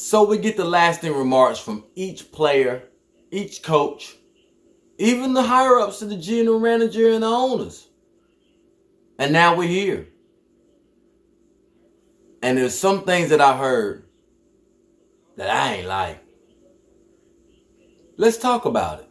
So we get the lasting remarks from each player, each coach, even the higher-ups to the general manager and the owners. And now we're here. And there's some things that I heard that I ain't like. Let's talk about it.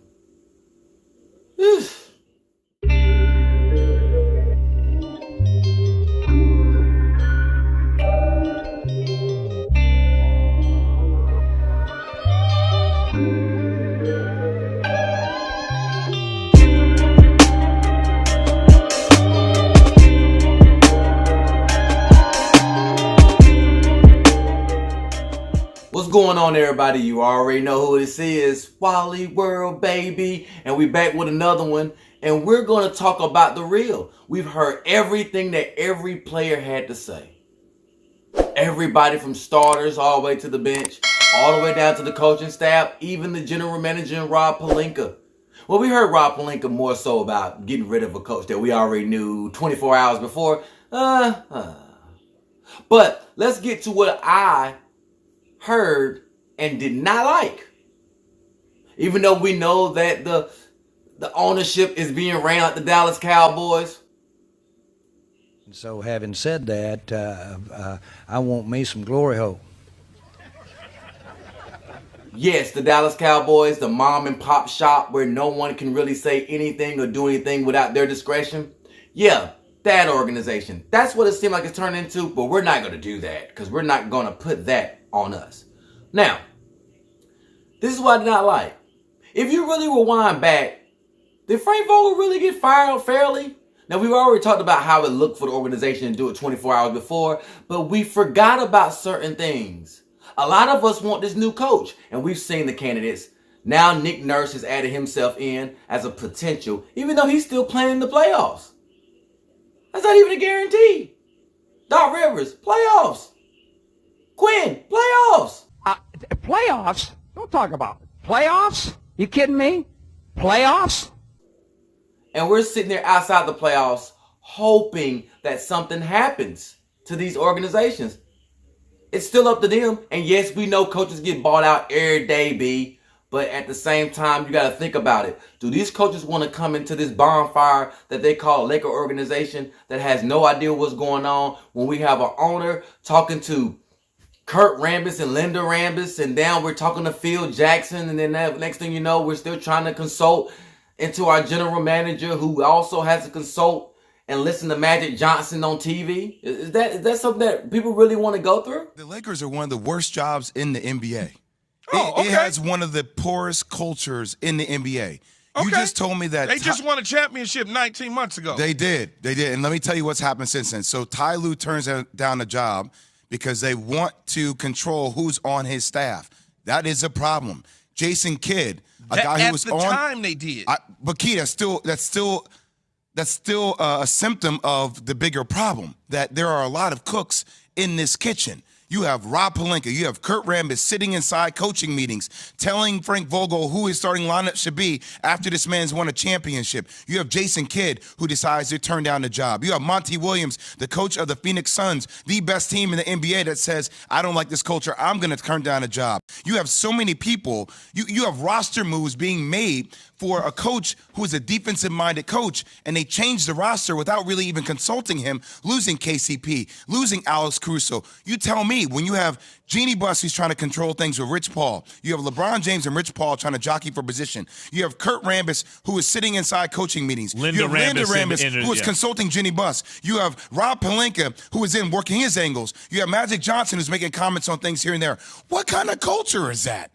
What's going on, everybody? You already know who this is. Wally World, baby. And we back with another one. And we're going to talk about the real. We've heard everything that every player had to say. Everybody from starters all the way to the bench, all the way down to the coaching staff, even the general manager and Rob Pelinka. Well, we heard Rob Pelinka more so about getting rid of a coach that we already knew 24 hours before. But let's get to what I heard and did not like. Even though we know that the ownership is being ran like the Dallas Cowboys. So having said that, I want me some glory hole. Yes, the Dallas Cowboys, the mom and pop shop where no one can really say anything or do anything without their discretion. Yeah, that organization. That's what it seemed like it's turned into, but we're not going to do that because we're not going to put that on us. Now, this is what I did not like. If you really rewind back, did Frank Vogel really get fired fairly? Now, we've already talked about how it looked for the organization to do it 24 hours before, but we forgot about certain things. A lot of us want this new coach, and we've seen the candidates. Now, Nick Nurse has added himself in as a potential, even though he's still playing in the playoffs. That's not even a guarantee. Doc Rivers, playoffs. Quinn, playoffs. Playoffs? Don't talk about it. Playoffs? You kidding me? Playoffs? And we're sitting there outside the playoffs hoping that something happens to these organizations. It's still up to them. And yes, we know coaches get bought out every day, B. But at the same time, you got to think about it. Do these coaches want to come into this bonfire that they call Laker organization that has no idea what's going on when we have an owner talking to Kurt Rambis and Linda Rambis, and now we're talking to Phil Jackson, and then next thing you know, we're still trying to consult into our general manager who also has to consult and listen to Magic Johnson on TV? Is that something that people really want to go through? The Lakers are one of the worst jobs in the NBA. Okay. It has one of the poorest cultures in the NBA. You just told me that they just won a championship 19 months ago. They did. And let me tell you what's happened since then. So Ty Lue turns down a job because they want to control who's on his staff. That is a problem. Jason Kidd, a guy who was on. At the time they did. But Key, that's still a symptom of the bigger problem, that there are a lot of cooks in this kitchen. You have Rob Pelinka, you have Kurt Rambis sitting inside coaching meetings, telling Frank Vogel who his starting lineup should be after this man's won a championship. You have Jason Kidd, who decides to turn down the job. You have Monty Williams, the coach of the Phoenix Suns, the best team in the NBA, that says, I don't like this culture, I'm going to turn down a job. You have so many people. You have roster moves being made for a coach who is a defensive-minded coach, and they changed the roster without really even consulting him, losing KCP, losing Alex Caruso. You tell me, when you have Jeannie Buss, who's trying to control things with Rich Paul, you have LeBron James and Rich Paul trying to jockey for position, you have Kurt Rambis, who is sitting inside coaching meetings, you have Linda Rambis, who is consulting Jeannie Buss, you have Rob Pelinka, who is in working his angles, you have Magic Johnson, who's making comments on things here and there. What kind of culture is that?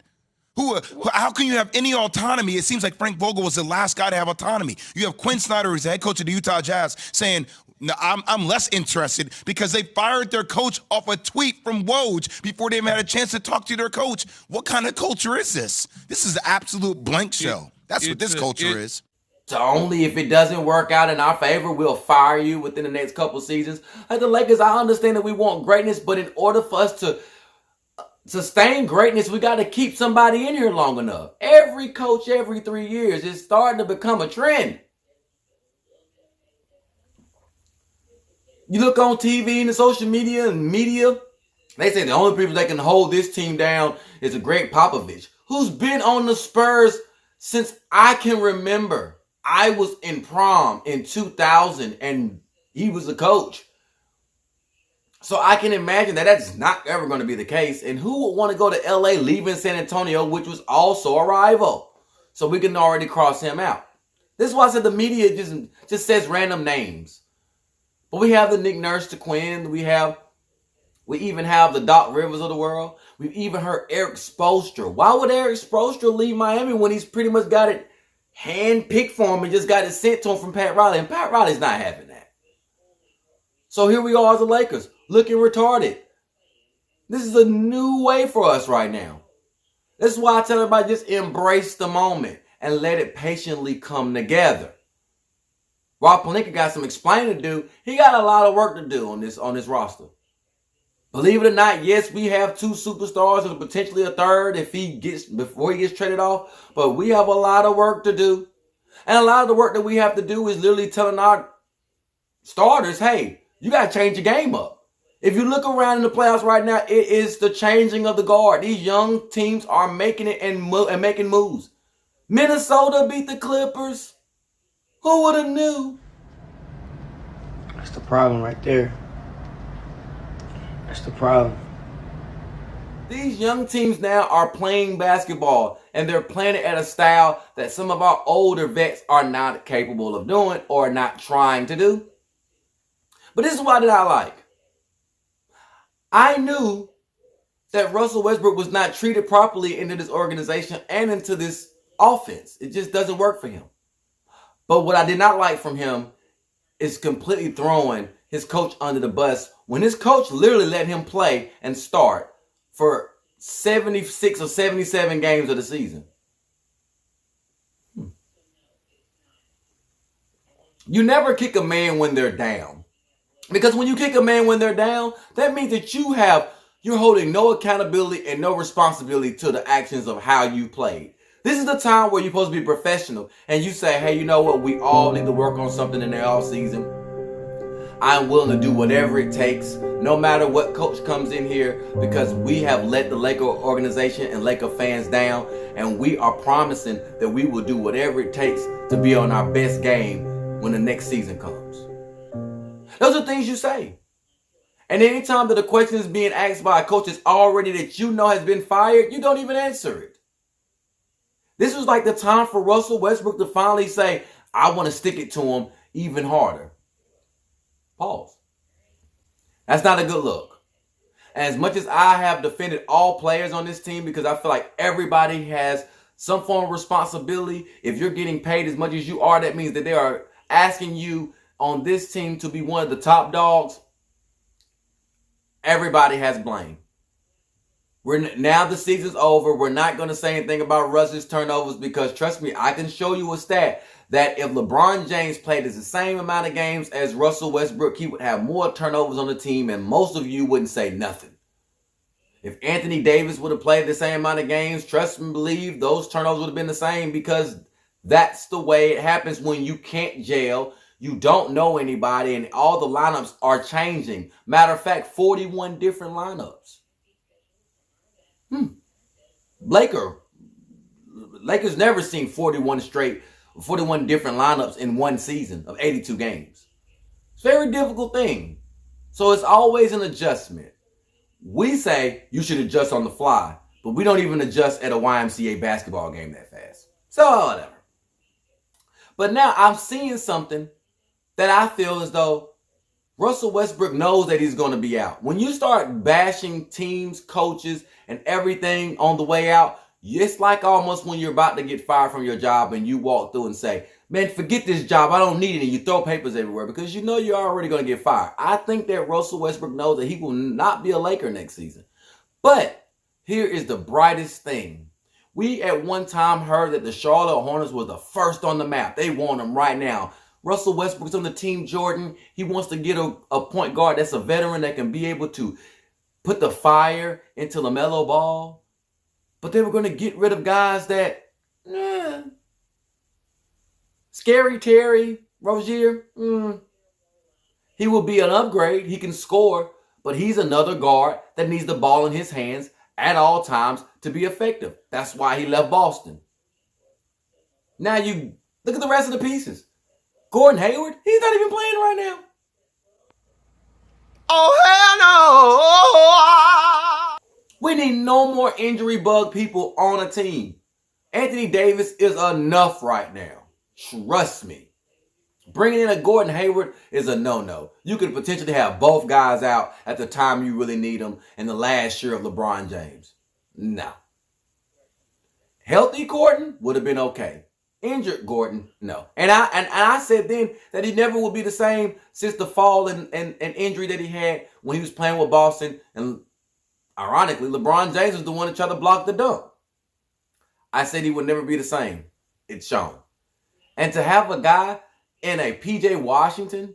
How can you have any autonomy? It seems like Frank Vogel was the last guy to have autonomy. You have Quinn Snyder, who's the head coach of the Utah Jazz, saying, no, I'm less interested because they fired their coach off a tweet from Woj before they even had a chance to talk to their coach. What kind of culture is this? This is an absolute blank show. That's what this culture is. So only if it doesn't work out in our favor, we'll fire you within the next couple seasons. Like the Lakers, I understand that we want greatness, but in order for us to sustain greatness, we got to keep somebody in here long enough. Every coach every 3 years is starting to become a trend. You look on TV and the social media and media, They say the only people that can hold this team down is a Greg Popovich, who's been on the Spurs since I can remember. I was in prom in 2000 and he was the coach. So I can imagine that that's not ever going to be the case. And who would want to go to LA leaving San Antonio, which was also a rival? So we can already cross him out. This is why I said the media just says random names. But we have the Nick Nurse to Quinn. We even have the Doc Rivers of the world. We've even heard Eric Spoelstra. Why would Eric Spoelstra leave Miami when he's pretty much got it hand-picked for him and just got it sent to him from Pat Riley? And Pat Riley's not having that. So here we are as the Lakers, looking retarded. This is a new way for us right now. This is why I tell everybody just embrace the moment and let it patiently come together. Rob Pelinka got some explaining to do. He got a lot of work to do on this roster. Believe it or not, yes, we have 2 superstars and potentially a third before he gets traded off. But we have a lot of work to do. And a lot of the work that we have to do is literally telling our starters, hey, you got to change your game up. If you look around in the playoffs right now, it is the changing of the guard. These young teams are making it and making moves. Minnesota beat the Clippers. Who would have knew? That's the problem right there. That's the problem. These young teams now are playing basketball, and they're playing it at a style that some of our older vets are not capable of doing or not trying to do. But this is what I like. I knew that Russell Westbrook was not treated properly into this organization and into this offense. It just doesn't work for him. But what I did not like from him is completely throwing his coach under the bus when his coach literally let him play and start for 76 or 77 games of the season. You never kick a man when they're down. Because when you kick a man when they're down, that means that you're holding no accountability and no responsibility to the actions of how you played. This is the time where you're supposed to be professional and you say, hey, you know what? We all need to work on something in the off season. I'm willing to do whatever it takes, no matter what coach comes in here, because we have let the Laker organization and Laker fans down, and we are promising that we will do whatever it takes to be on our best game when the next season comes. Those are things you say. And anytime that a question is being asked by a coach that's already that you know has been fired, you don't even answer it. This was like the time for Russell Westbrook to finally say, I want to stick it to him even harder. Pause. That's not a good look. And as much as I have defended all players on this team because I feel like everybody has some form of responsibility, if you're getting paid as much as you are, that means that they are asking you on this team to be one of the top dogs. Everybody has blame. Now the season's over. We're not going to say anything about Russ's turnovers because, trust me, I can show you a stat that if LeBron James played the same amount of games as Russell Westbrook, he would have more turnovers on the team, and most of you wouldn't say nothing. If Anthony Davis would have played the same amount of games, trust and believe those turnovers would have been the same because that's the way it happens when you can't gel. You don't know anybody, and all the lineups are changing. Matter of fact, 41 different lineups. Lakers never seen 41 different lineups in one season of 82 games. It's a very difficult thing. So it's always an adjustment. We say you should adjust on the fly, but we don't even adjust at a YMCA basketball game that fast. So whatever. But now I'm seeing something that I feel as though Russell Westbrook knows that he's going to be out. When you start bashing teams, coaches, and everything on the way out, it's like almost when you're about to get fired from your job and you walk through and say, man, forget this job. I don't need it. And you throw papers everywhere because you know you're already going to get fired. I think that Russell Westbrook knows that he will not be a Laker next season. But here is the brightest thing. We at one time heard that the Charlotte Hornets was the first on the map. They want him right now. Russell Westbrook's on the team, Jordan. He wants to get a point guard that's a veteran that can be able to put the fire into LaMelo Ball. But they were going to get rid of guys that, Scary Terry Rozier, he will be an upgrade. He can score. But he's another guard that needs the ball in his hands at all times to be effective. That's why he left Boston. Now you look at the rest of the pieces. Gordon Hayward, he's not even playing right now. Oh, hell no! We need no more injury bug people on a team. Anthony Davis is enough right now. Trust me. Bringing in a Gordon Hayward is a no-no. You could potentially have both guys out at the time you really need them in the last year of LeBron James. No. Healthy Gordon would have been okay. Injured Gordon, no. And I said then that he never would be the same since the fall and injury that he had when he was playing with Boston. And ironically, LeBron James was the one that tried to block the dunk. I said he would never be the same. It's shown. And to have a guy in a PJ Washington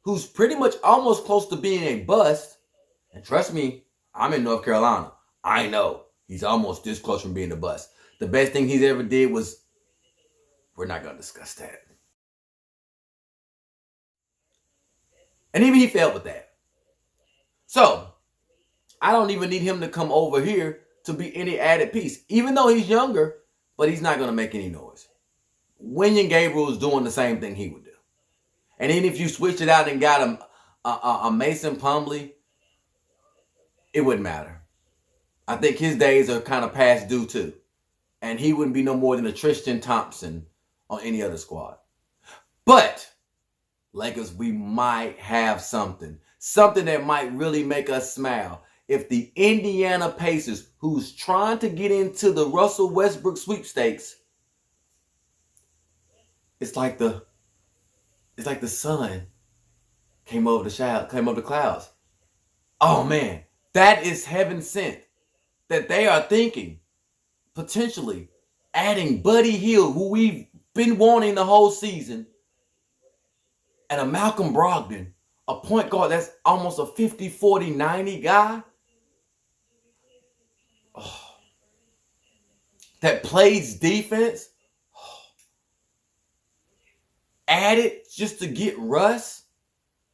who's pretty much almost close to being a bust, and trust me, I'm in North Carolina. I know he's almost this close from being a bust. The best thing he's ever did was, we're not going to discuss that. And even he failed with that. So, I don't even need him to come over here to be any added piece. Even though he's younger, but he's not going to make any noise. Wenyen Gabriel is doing the same thing he would do. And even if you switched it out and got a Mason Plumlee, it wouldn't matter. I think his days are kind of past due too. And he wouldn't be no more than a Tristan Thompson on any other squad. But, Lakers, we might have something. Something that might really make us smile. If the Indiana Pacers, who's trying to get into the Russell Westbrook sweepstakes, it's like the sun came over the clouds. Oh man, that is heaven sent. That they are thinking, potentially, adding Buddy Hield, who we've been wanting the whole season, and a Malcolm Brogdon, a point guard that's almost a 50-40-90 guy. Oh, that plays defense. Added just to get Russ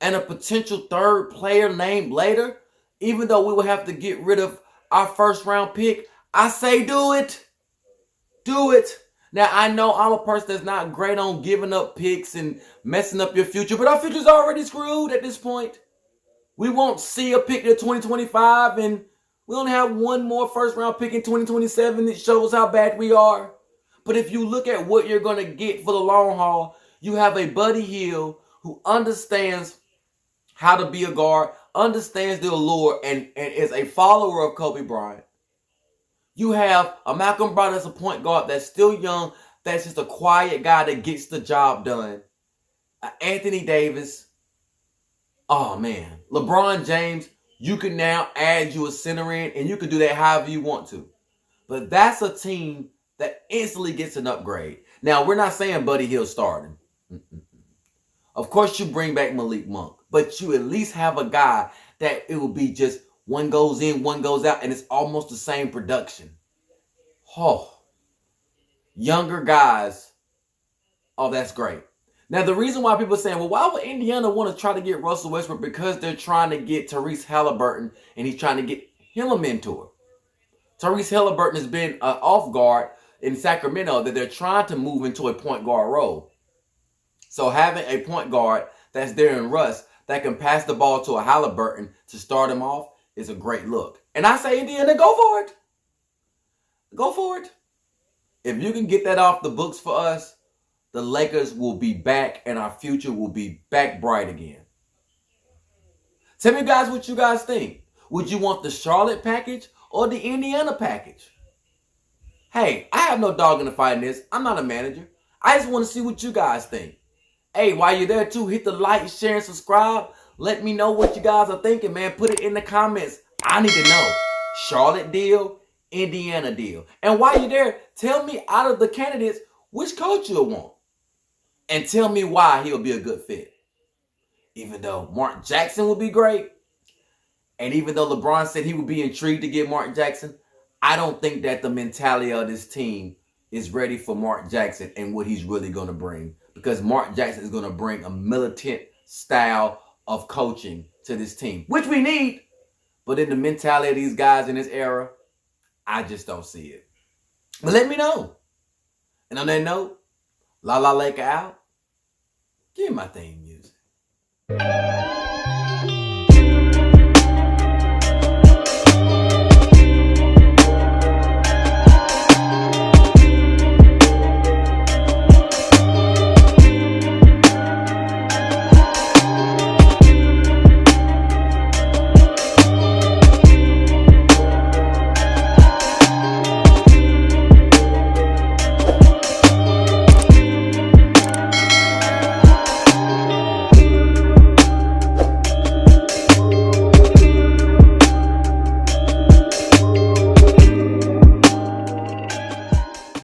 and a potential third player named later, even though we will have to get rid of our first round pick. I say do it. Do it. Now, I know I'm a person that's not great on giving up picks and messing up your future, but our future's already screwed at this point. We won't see a pick in 2025, and we only have one more first round pick in 2027. It shows how bad we are. But if you look at what you're going to get for the long haul, you have a Buddy Hield who understands how to be a guard, understands the allure, and is a follower of Kobe Bryant. You have a Malcolm Brogdon that's a point guard that's still young, that's just a quiet guy that gets the job done. Anthony Davis. Oh, man. LeBron James, you can now add you a center in, and you can do that however you want to. But that's a team that instantly gets an upgrade. Now, we're not saying Buddy Hield starting. Of course, you bring back Malik Monk, but you at least have a guy that it will be just one goes in, one goes out, and it's almost the same production. Oh, younger guys. Oh, that's great. Now, the reason why people are saying, well, why would Indiana want to try to get Russell Westbrook? Because they're trying to get Tyrese Halliburton, and he's trying to get him a mentor. Tyrese Halliburton has been off guard in Sacramento that they're trying to move into a point guard role. So having a point guard that's there in Russ that can pass the ball to a Halliburton to start him off is a great look. And I say, Indiana, go for it. Go for it. If you can get that off the books for us, the Lakers will be back and our future will be back bright again. Tell me, guys, what you guys think. Would you want the Charlotte package or the Indiana package? Hey, I have no dog in the fight in this. I'm not a manager. I just want to see what you guys think. Hey, while you're there too, hit the like, share, and subscribe. Let me know what you guys are thinking, man. Put it in the comments. I need to know. Charlotte deal, Indiana deal. And while you're there, tell me out of the candidates, which coach you'll want. And tell me why he'll be a good fit. Even though Mark Jackson would be great. And even though LeBron said he would be intrigued to get Mark Jackson, I don't think that the mentality of this team is ready for Mark Jackson and what he's really going to bring. Because Mark Jackson is going to bring a militant style of coaching to this team, which we need. But in the mentality of these guys in this era, I just don't see it. But let me know. And on that note, LaLa Laker out. Give me my theme music.